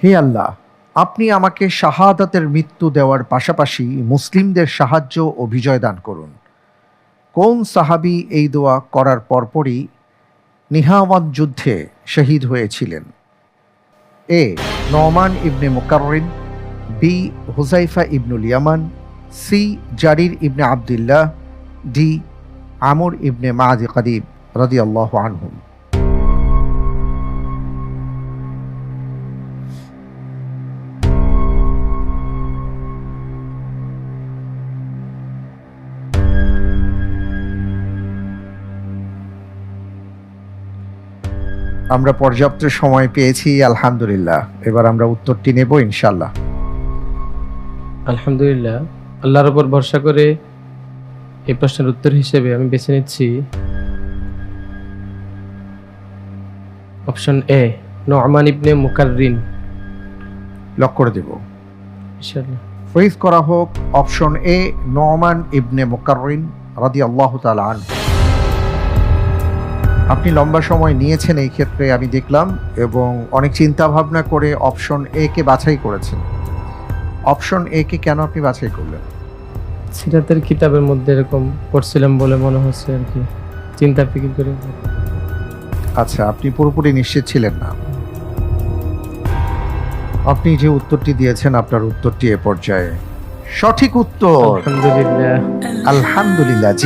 হে আল্লাহ, আপনি আমাকে শাহাদাতের মৃত্যু দেওয়ার পাশাপাশি মুসলিমদের সাহায্য ও বিজয় দান করুন। কোন সাহাবী এই দোয়া করার পরপরই নিহাওয়াত যুদ্ধে শহীদ হয়েছিলেন? এ নওমান ইবনে মুকাররিন, বি হুযাইফা ইবনুল ইয়ামান, সি জারির ইবনে আবদুল্লাহ, ডি আমর ইবনে মাদি কাদিব রাদিয়াল্লাহু আনহুম। আমরা পর্যাপ্ত সময় পেয়েছি, আলহামদুলিল্লাহ। এবার আমরা উত্তরটি নেব ইনশাআল্লাহ। আলহামদুলিল্লাহ, আল্লাহর উপর ভরসা করে এই প্রশ্নের উত্তর হিসেবে আমি বেছে নিচ্ছি option A, Noman ibn Muqarrin. Lock করে দেব। ইনশাআল্লাহ। ফ্রিজ করা হোক অপশন এ, নোমান ইবনে মুকাররিন রাদিয়াল্লাহু তাআলা আনহু। আপনি লম্বা সময় নিয়েছেন এই ক্ষেত্রে আমি দেখলাম, এবং অনেক চিন্তা ভাবনা করে অপশন এ কে বাছাই করেছেন। অপশন এ কে কেন আপনি বাছাই করলেন? সিরাতের কিতাবের মধ্যে এরকম পড়ছিলাম বলে মনে হচ্ছে আর কি, চিন্তা ফিকির করে। আচ্ছা, আপনি পুরোপুরি নিশ্চিত ছিলেন না। আপনি যে উত্তরটি দিয়েছেন, আপনার উত্তরটি এ পর্যায়ে সঠিক উত্তর। আলহামদুলিল্লাহ। আলহামদুলিল্লাহ। জি।